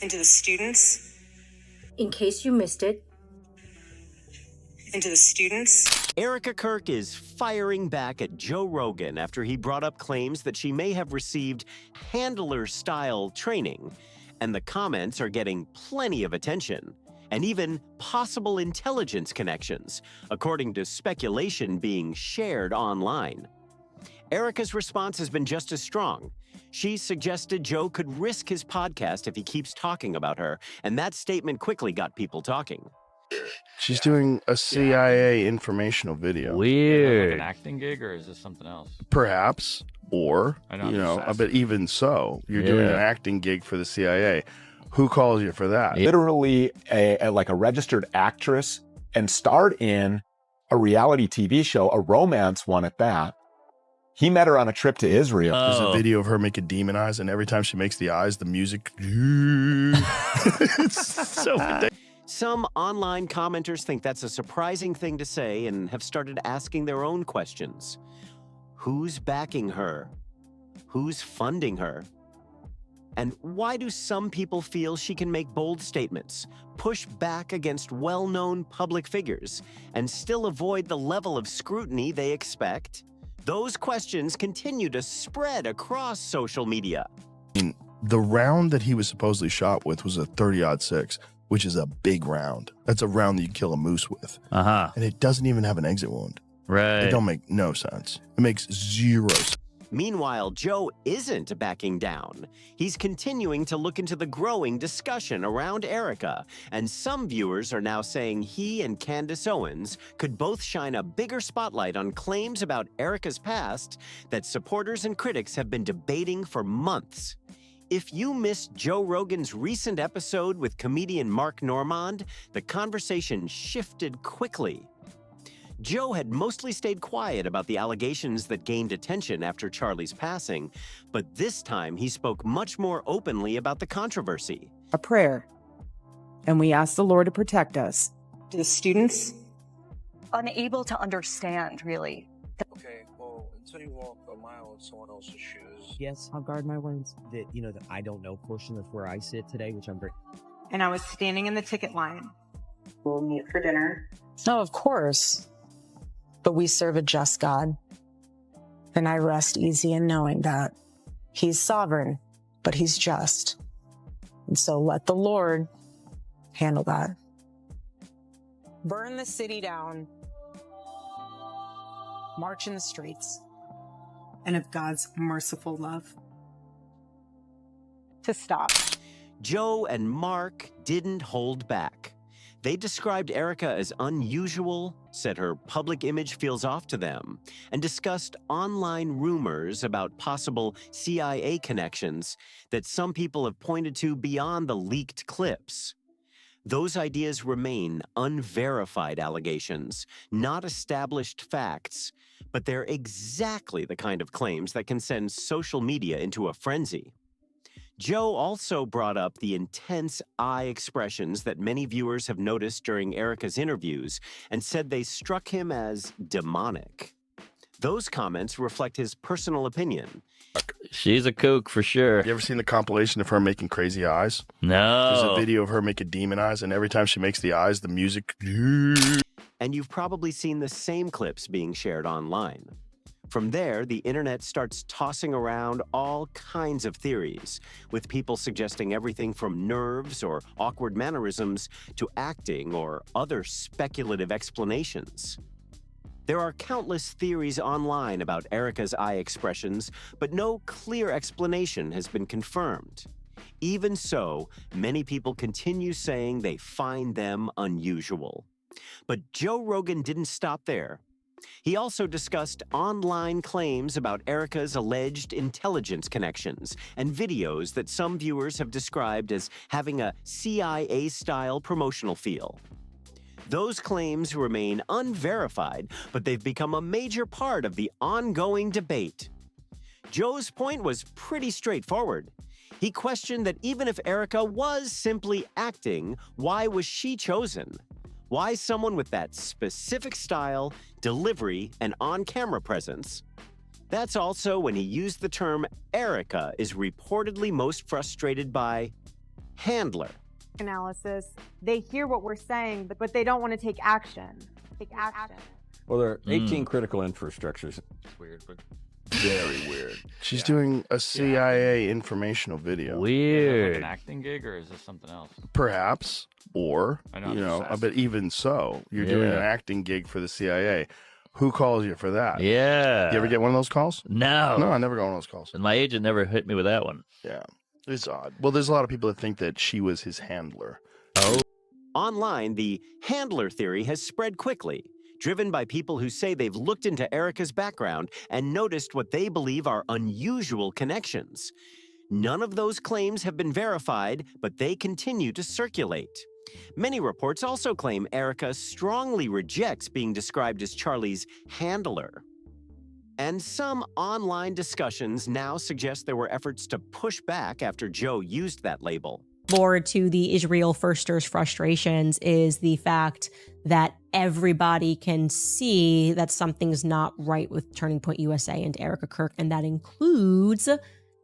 And to the students. In case you missed it. And to the students. Erika Kirk is firing back at Joe Rogan after he brought up claims that she may have received handler-style training, and the comments are getting plenty of attention, and even possible intelligence connections, according to speculation being shared online. Erika's response has been just as strong. She suggested Joe could risk his podcast if he keeps talking about her, and that statement quickly got people talking. She's doing a CIA informational video. Weird. Like an acting gig, or is this something else? Perhaps, or, but even so, you're doing an acting gig for the CIA. Who calls you for that? Literally like a registered actress and starred in a reality TV show, a romance one at that. He met her on a trip to Israel. There's a video of her making demon eyes, and every time she makes the eyes, the music. It's so ridiculous. Some online commenters think that's a surprising thing to say and have started asking their own questions. Who's backing her? Who's funding her? And why do some people feel she can make bold statements, push back against well-known public figures, and still avoid the level of scrutiny they expect? Those questions continue to spread across social media. The round that he was supposedly shot with was a 30-06, which is a big round. That's a round that you kill a moose with. And it doesn't even have an exit wound. Right. It don't make no sense. It makes zero sense. Meanwhile, Joe isn't backing down. He's continuing to look into the growing discussion around Erika, and some viewers are now saying he and Candace Owens could both shine a bigger spotlight on claims about Erika's past that supporters and critics have been debating for months. If you missed Joe Rogan's recent episode with comedian Mark Normand, the conversation shifted quickly. Joe had mostly stayed quiet about the allegations that gained attention after Charlie's passing, but this time he spoke much more openly about the controversy. A prayer, and we ask the Lord to protect us. To the students. Unable to understand, really. Okay, well, until you walk a mile in someone else's shoes. Yes, I'll guard my words. The I don't know portion of where I sit today, which I'm very... And I was standing in the ticket line. We'll meet for dinner. No, of course. But we serve a just God. And I rest easy in knowing that He's sovereign, but He's just. And so let the Lord handle that. Burn the city down. March in the streets. And of God's merciful love. To stop. Joe and Mark didn't hold back. They described Erika as unusual, said her public image feels off to them, and discussed online rumors about possible CIA connections that some people have pointed to beyond the leaked clips. Those ideas remain unverified allegations, not established facts, but they're exactly the kind of claims that can send social media into a frenzy. Joe also brought up the intense eye expressions that many viewers have noticed during Erika's interviews and said they struck him as demonic. Those comments reflect his personal opinion. She's a kook for sure. You ever seen the compilation of her making crazy eyes? No. There's a video of her making demon eyes, and every time she makes the eyes, the music... And you've probably seen the same clips being shared online. From there, the internet starts tossing around all kinds of theories, with people suggesting everything from nerves or awkward mannerisms to acting or other speculative explanations. There are countless theories online about Erika's eye expressions, but no clear explanation has been confirmed. Even so, many people continue saying they find them unusual. But Joe Rogan didn't stop there. He also discussed online claims about Erika's alleged intelligence connections and videos that some viewers have described as having a CIA-style promotional feel. Those claims remain unverified, but they've become a major part of the ongoing debate. Joe's point was pretty straightforward. He questioned that even if Erika was simply acting, why was she chosen? Why someone with that specific style, delivery, and on-camera presence? That's also when he used the term Erika is reportedly most frustrated by handler. Analysis. They hear what we're saying, but they don't want to take action. Well, there are 18 critical infrastructures. It's weird, but very weird. She's doing a CIA informational video. Like an acting gig, or is this something else? Perhaps. Or, I know, but even so, you're doing an acting gig for the CIA. Who calls you for that? Yeah. You ever get one of those calls? No. No, I never got one of those calls. And my agent never hit me with that one. Yeah. It's odd. Well, there's a lot of people that think that she was his handler. Oh. Online, the handler theory has spread quickly, driven by people who say they've looked into Erika's background and noticed what they believe are unusual connections. None of those claims have been verified, but they continue to circulate. Many reports also claim Erika strongly rejects being described as Charlie's handler. And some online discussions now suggest there were efforts to push back after Joe used that label. Forward to the Israel firsters' frustrations is the fact that everybody can see that something's not right with Turning Point USA and Erika Kirk, and that includes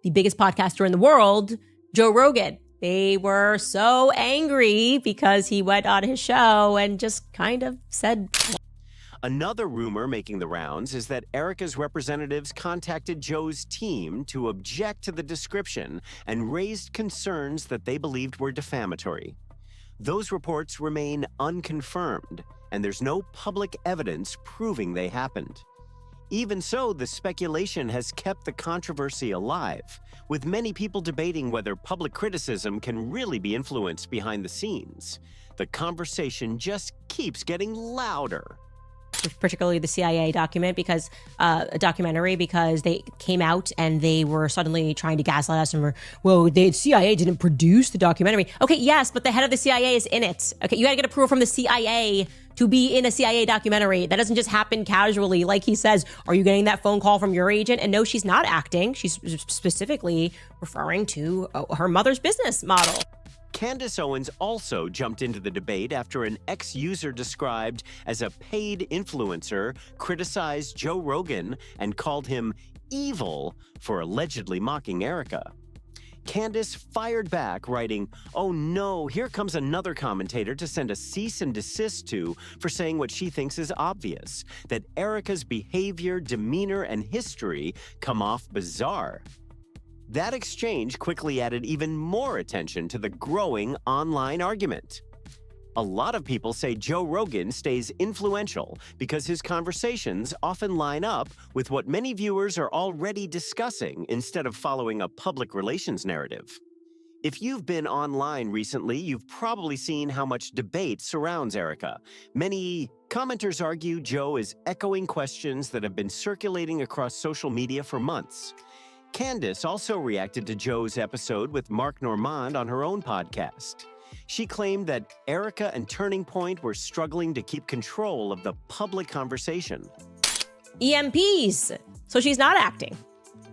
the biggest podcaster in the world, Joe Rogan. They were so angry because he went on his show and just kind of said... Another rumor making the rounds is that Erika's representatives contacted Joe's team to object to the description and raised concerns that they believed were defamatory. Those reports remain unconfirmed, and there's no public evidence proving they happened. Even so, the speculation has kept the controversy alive, with many people debating whether public criticism can really be influenced behind the scenes. The conversation just keeps getting louder. Particularly the CIA documentary, because they came out and they were suddenly trying to gaslight us and were, the CIA didn't produce the documentary. Okay, yes, but the head of the CIA is in it. Okay, you got to get approval from the CIA to be in a CIA documentary. That doesn't just happen casually. Like he says, are you getting that phone call from your agent? And no, she's not acting. She's specifically referring to her mother's business model. Candace Owens also jumped into the debate after an ex-user described as a paid influencer criticized Joe Rogan and called him evil for allegedly mocking Erika. Candace fired back, writing, "Oh no, here comes another commentator to send a cease and desist to for saying what she thinks is obvious, that Erika's behavior, demeanor, and history come off bizarre." That exchange quickly added even more attention to the growing online argument. A lot of people say Joe Rogan stays influential because his conversations often line up with what many viewers are already discussing instead of following a public relations narrative. If you've been online recently, you've probably seen how much debate surrounds Erika. Many commenters argue Joe is echoing questions that have been circulating across social media for months. Candace also reacted to Joe's episode with Normand on her own podcast. She claimed that Erika and Turning Point were struggling to keep control of the public conversation. EMPs. So she's not acting.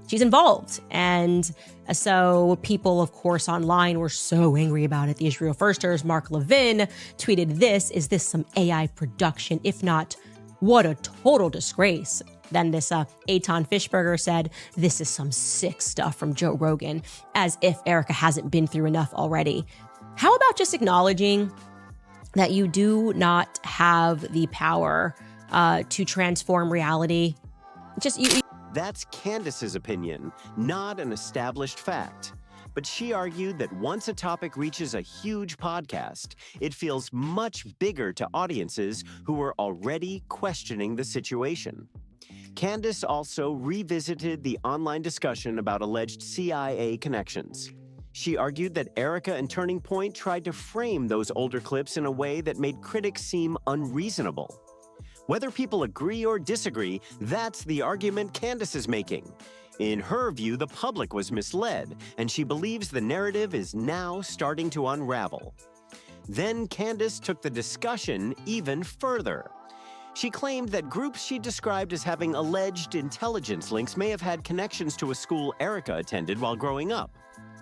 She's involved. And so people, of course, online were so angry about it. The Israel Firsters, Mark Levin, tweeted this. Is this some AI production? If not, what a total disgrace. Then this Eitan Fishberger said, this is some sick stuff from Joe Rogan, as if Erika hasn't been through enough already. How about just acknowledging that you do not have the power to transform reality? That's Candace's opinion, not an established fact. But she argued that once a topic reaches a huge podcast, it feels much bigger to audiences who were already questioning the situation. Candace also revisited the online discussion about alleged CIA connections. She argued that Erika and Turning Point tried to frame those older clips in a way that made critics seem unreasonable. Whether people agree or disagree, that's the argument Candace is making. In her view, the public was misled, and she believes the narrative is now starting to unravel. Then Candace took the discussion even further. She claimed that groups she described as having alleged intelligence links may have had connections to a school Erika attended while growing up.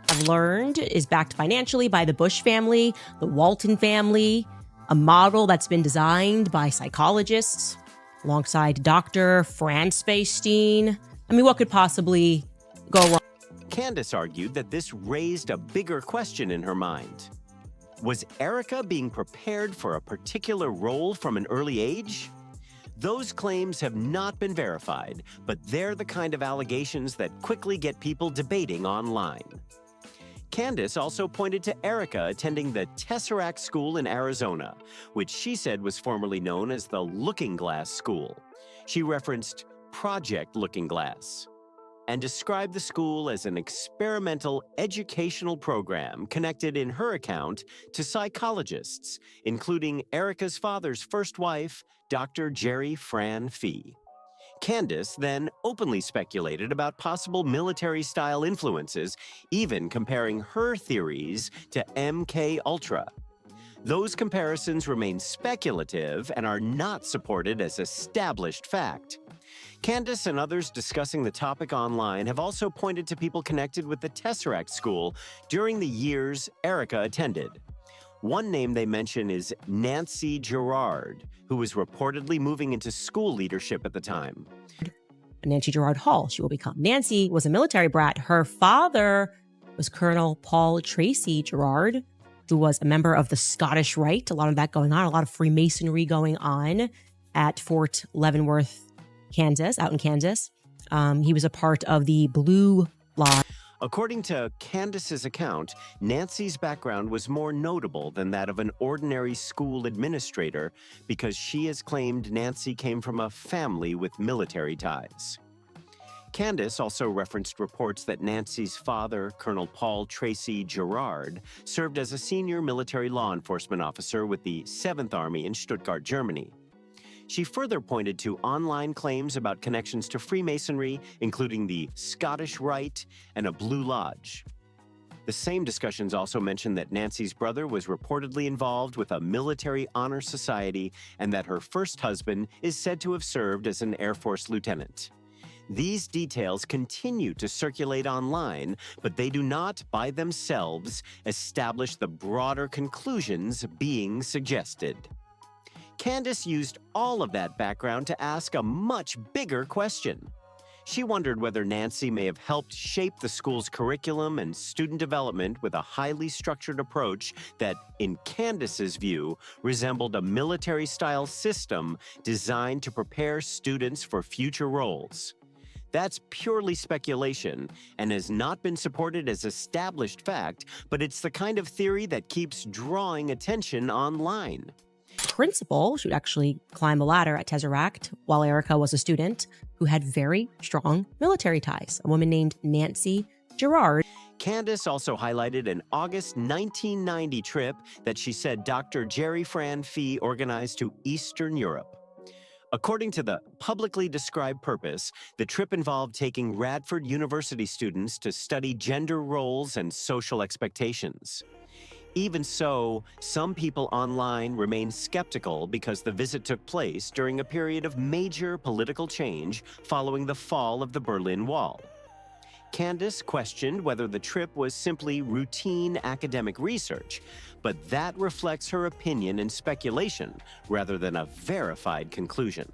I've learned is backed financially by the Bush family, the Walton family, a model that's been designed by psychologists alongside Dr. Franz Feinstein. I mean, what could possibly go wrong? Candace argued that this raised a bigger question in her mind. Was Erika being prepared for a particular role from an early age? Those claims have not been verified, but they're the kind of allegations that quickly get people debating online. Candace also pointed to Erika attending the Tesseract School in Arizona, which she said was formerly known as the Looking Glass School. She referenced Project Looking Glass and described the school as an experimental educational program connected in her account to psychologists, including Erika's father's first wife, Dr. Jerry Fran Fee. Candace then openly speculated about possible military-style influences, even comparing her theories to MK Ultra. Those comparisons remain speculative and are not supported as established fact. Candace and others discussing the topic online have also pointed to people connected with the Tesseract School during the years Erika attended. One name they mention is Nancy Gerard, who was reportedly moving into school leadership at the time. Nancy Gerard Hall, she will become. Nancy was a military brat. Her father was Colonel Paul Tracy Gerard, who was a member of the Scottish Rite. A lot of that going on, a lot of Freemasonry going on at Fort Leavenworth, Kansas, out in Kansas. He was a part of the Blue Lodge. According to Candace's account, Nancy's background was more notable than that of an ordinary school administrator because she has claimed Nancy came from a family with military ties. Candace also referenced reports that Nancy's father, Colonel Paul Tracy Gerard, served as a senior military law enforcement officer with the 7th Army in Stuttgart, Germany. She further pointed to online claims about connections to Freemasonry, including the Scottish Rite and a Blue Lodge. The same discussions also mentioned that Nancy's brother was reportedly involved with a military honor society and that her first husband is said to have served as an Air Force lieutenant. These details continue to circulate online, but they do not, by themselves, establish the broader conclusions being suggested. Candace used all of that background to ask a much bigger question. She wondered whether Nancy may have helped shape the school's curriculum and student development with a highly structured approach that, in Candace's view, resembled a military-style system designed to prepare students for future roles. That's purely speculation and has not been supported as established fact, but it's the kind of theory that keeps drawing attention online. Principal, she would actually climb a ladder at Tesseract while Erika was a student, who had very strong military ties, a woman named Nancy Gerard. Candace also highlighted an August 1990 trip that she said Dr. Jerry Fran Fee organized to Eastern Europe. According to the publicly described purpose, the trip involved taking Radford University students to study gender roles and social expectations. Even so, some people online remain skeptical because the visit took place during a period of major political change following the fall of the Berlin Wall. Candace questioned whether the trip was simply routine academic research, but that reflects her opinion and speculation rather than a verified conclusion.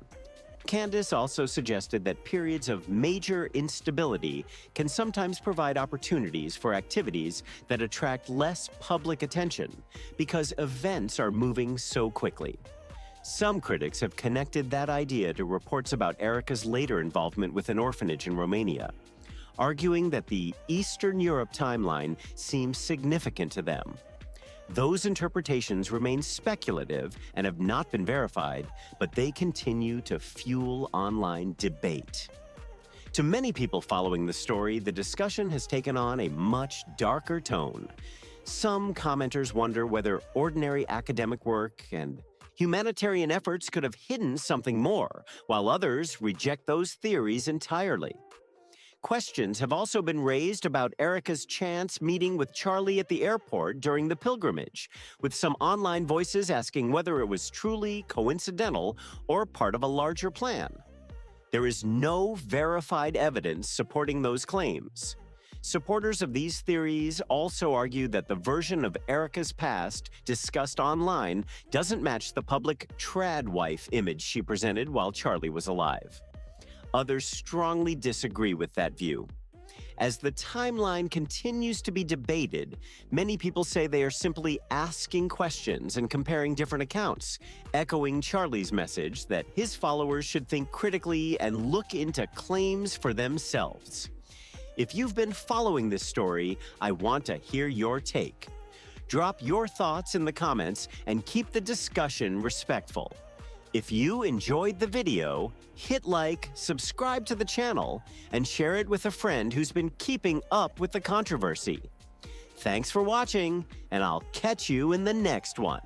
Candace also suggested that periods of major instability can sometimes provide opportunities for activities that attract less public attention because events are moving so quickly. Some critics have connected that idea to reports about Erika's later involvement with an orphanage in Romania, arguing that the Eastern Europe timeline seems significant to them. Those interpretations remain speculative and have not been verified, but they continue to fuel online debate. To many people following the story, the discussion has taken on a much darker tone. Some commenters wonder whether ordinary academic work and humanitarian efforts could have hidden something more, while others reject those theories entirely. Questions have also been raised about Erika's chance meeting with Charlie at the airport during the pilgrimage, with some online voices asking whether it was truly coincidental or part of a larger plan. There is no verified evidence supporting those claims. Supporters of these theories also argue that the version of Erika's past discussed online doesn't match the public trad wife image she presented while Charlie was alive. Others strongly disagree with that view. As the timeline continues to be debated, many people say they are simply asking questions and comparing different accounts, echoing Charlie's message that his followers should think critically and look into claims for themselves. If you've been following this story, I want to hear your take. Drop your thoughts in the comments and keep the discussion respectful. If you enjoyed the video, hit like, subscribe to the channel, and share it with a friend who's been keeping up with the controversy. Thanks for watching, and I'll catch you in the next one.